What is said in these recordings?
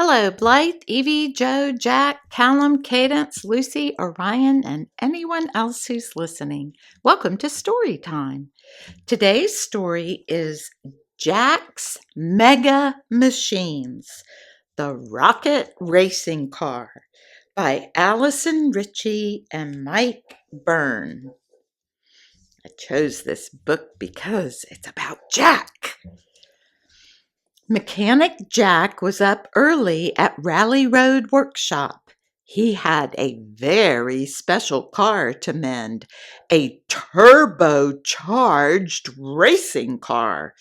Hello, Blythe, Evie, Joe, Jack, Callum, Cadence, Lucy, Orion, and anyone else who's listening. Welcome to Story Time. Today's story is Jack's Mega Machines, the Rocket Racing Car by Allison Ritchie and Mike Byrne. I chose this book because it's about Jack. Mechanic Jack was up early at Rally Road Workshop. He had a very special car to mend, a turbocharged racing car.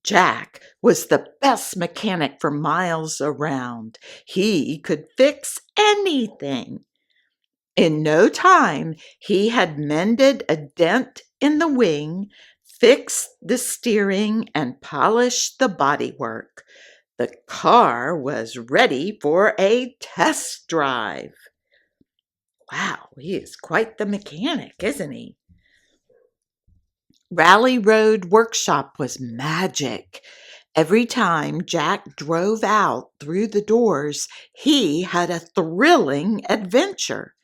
Jack was the best mechanic for miles around. He could fix anything. In no time, he had mended a dent in the wing, fixed the steering, and polished the bodywork. The car was ready for a test drive. Wow, he is quite the mechanic, isn't he? Rally Road Workshop was magic. Every time Jack drove out through the doors, he had a thrilling adventure.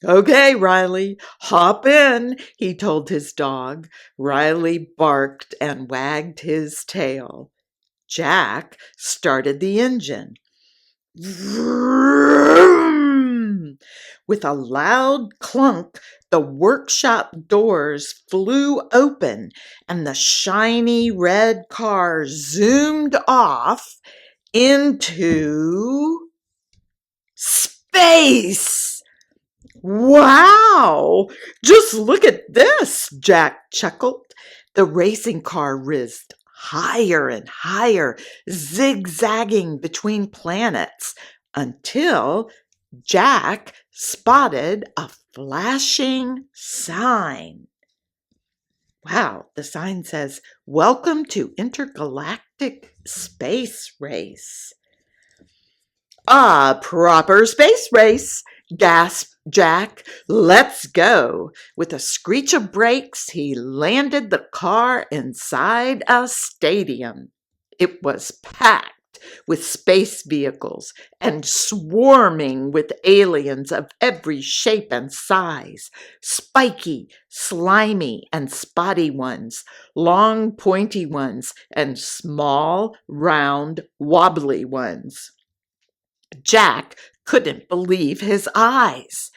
"Okay, Riley, hop in," he told his dog. Riley barked and wagged his tail. Jack started the engine. Vroom! With a loud clunk, the workshop doors flew open and the shiny red car zoomed off into space. "Wow! Just look at this," Jack chuckled. The racing car whizzed higher and higher, zigzagging between planets, until Jack spotted a flashing sign. Wow, the sign says, "Welcome to Intergalactic Space Race." "A proper space race," gasped Jack. "Let's go." With a screech of brakes, he landed the car inside a stadium. It was packed with space vehicles and swarming with aliens of every shape and size. Spiky, slimy, and spotty ones, long, pointy ones, and small, round, wobbly ones. Jack couldn't believe his eyes.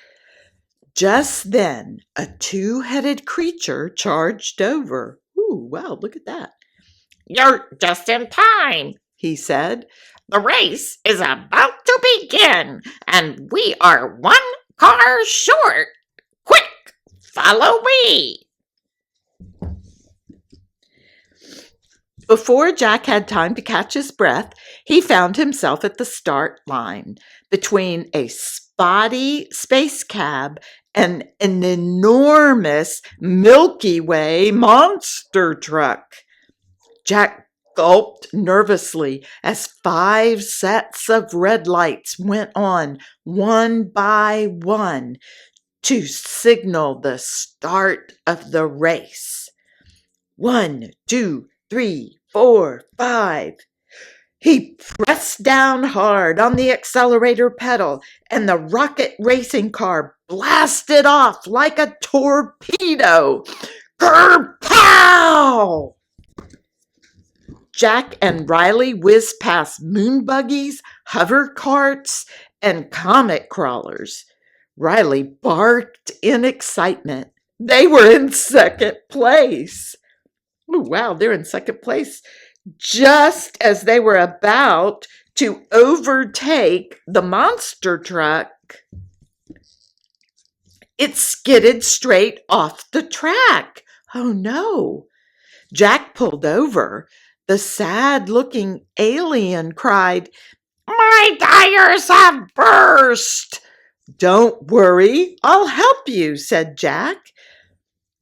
Just then, a two-headed creature charged over. "Ooh, wow, look at that." "You're just in time," he said. "The race is about to begin, and we are one car short. Quick, follow me." Before Jack had time to catch his breath, he found himself at the start line between a spotty space cab and an enormous Milky Way monster truck. Jack gulped nervously as 5 sets of red lights went on one by one to signal the start of the race. 1, 2, 3, 4, 5. He pressed down hard on the accelerator pedal, and the rocket racing car blasted off like a torpedo. Kerpow! Jack and Riley whizzed past moon buggies, hover carts, and comet crawlers. Riley barked in excitement. They were in second place. Oh, wow, they're in second place. Just as they were about to overtake the monster truck, it skidded straight off the track. Oh no! Jack pulled over. The sad-looking alien cried, "My tires have burst." "Don't worry, I'll help you," said Jack.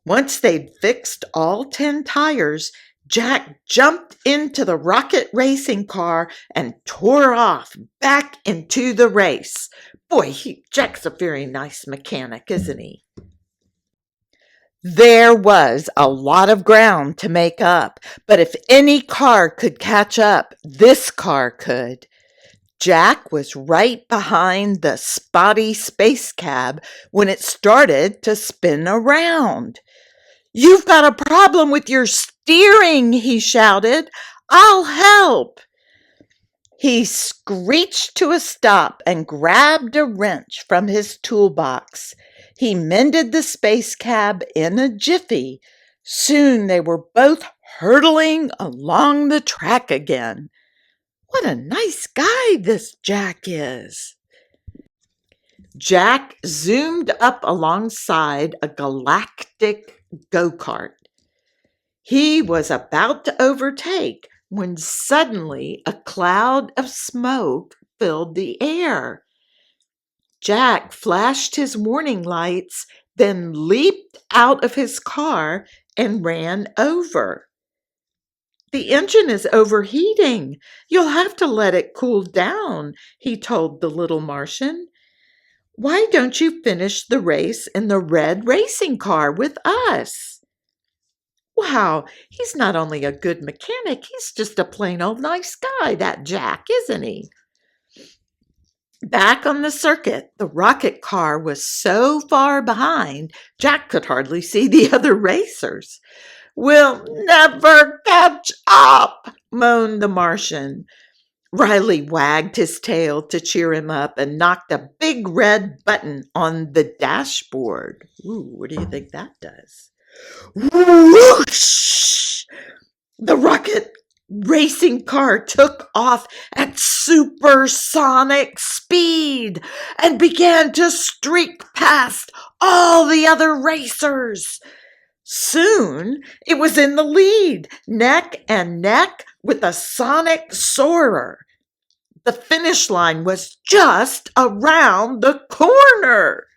Once they'd fixed all 10 tires, Jack jumped into the rocket racing car and tore off back into the race. Boy, Jack's a very nice mechanic, isn't he? There was a lot of ground to make up, but if any car could catch up, this car could. Jack was right behind the spotty space cab when it started to spin around. "You've got a problem with your steering," he shouted. "I'll help." He screeched to a stop and grabbed a wrench from his toolbox. He mended the space cab in a jiffy. Soon they were both hurtling along the track again. What a nice guy this Jack is. Jack zoomed up alongside a galactic go-kart. He was about to overtake when suddenly a cloud of smoke filled the air. Jack flashed his warning lights, then leaped out of his car and ran over. "The engine is overheating. You'll have to let it cool down," he told the little Martian. "Why don't you finish the race in the red racing car with us?" Wow, he's not only a good mechanic, he's just a plain old nice guy, that Jack, isn't he? Back on the circuit, the rocket car was so far behind, Jack could hardly see the other racers. "We'll never catch up," moaned the Martian. Riley wagged his tail to cheer him up and knocked a big red button on the dashboard. Ooh, what do you think that does? Whoosh! The rocket racing car took off at supersonic speed and began to streak past all the other racers. Soon it was in the lead, neck and neck with a sonic soarer. The finish line was just around the corner.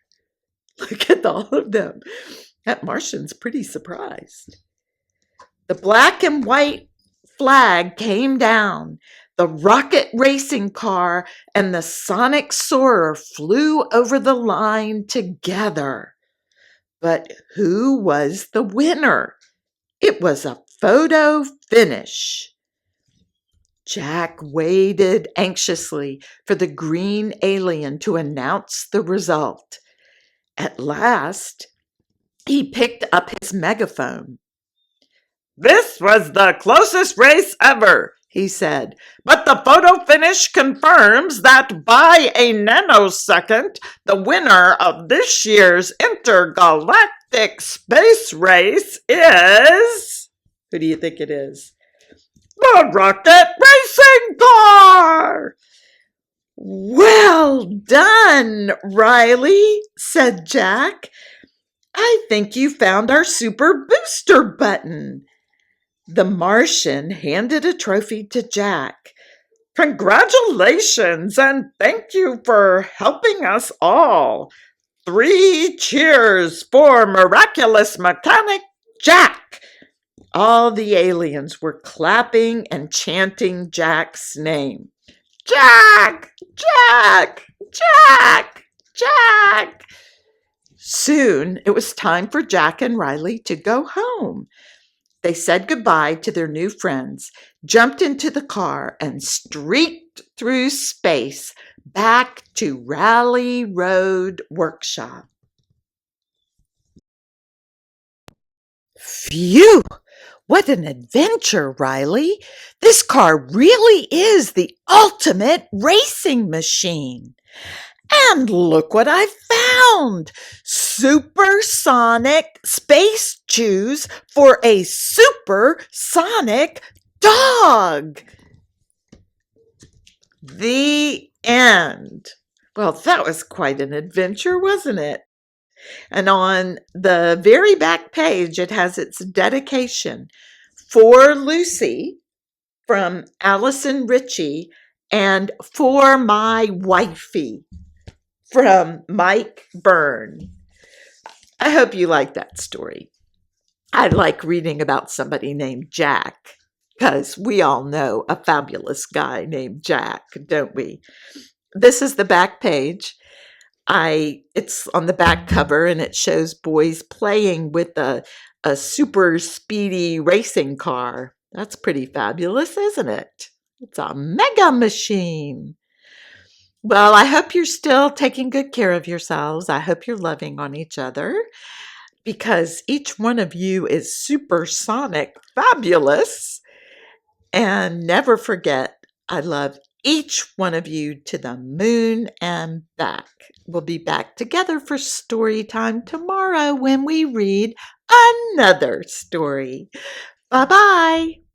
Look at all of them. That Martian's pretty surprised. The black and white flag came down. The rocket racing car and the sonic soarer flew over the line together. But who was the winner? It was a photo finish. Jack waited anxiously for the green alien to announce the result. At last, he picked up his megaphone. "This was the closest race ever," he said, "but the photo finish confirms that by a nanosecond, the winner of this year's intergalactic space race is..." Who do you think it is? "The rocket racing car!" "Well done, Riley," said Jack. "I think you found our super booster button." The Martian handed a trophy to Jack. "Congratulations, and thank you for helping us all. 3 cheers for miraculous mechanic Jack." All the aliens were clapping and chanting Jack's name. "Jack! Jack! Jack! Jack!" Soon it was time for Jack and Riley to go home. They said goodbye to their new friends, jumped into the car, and streaked through space back to Rally Road Workshop. Phew! What an adventure, Riley! This car really is the ultimate racing machine. And look what I found! Supersonic space shoes for a supersonic dog. The end. Well, that was quite an adventure, wasn't it? And on the very back page, it has its dedication for Lucy from Allison Ritchie and for my wifey from Mike Byrne. I hope you like that story. I like reading about somebody named Jack because we all know a fabulous guy named Jack, don't we? This is the back page. It's on the back cover and it shows boys playing with a super speedy racing car. That's pretty fabulous, isn't it? It's a mega machine. Well, I hope you're still taking good care of yourselves. I hope you're loving on each other because each one of you is supersonic fabulous. And never forget, I love each one of you to the moon and back. We'll be back together for story time tomorrow when we read another story. Bye bye.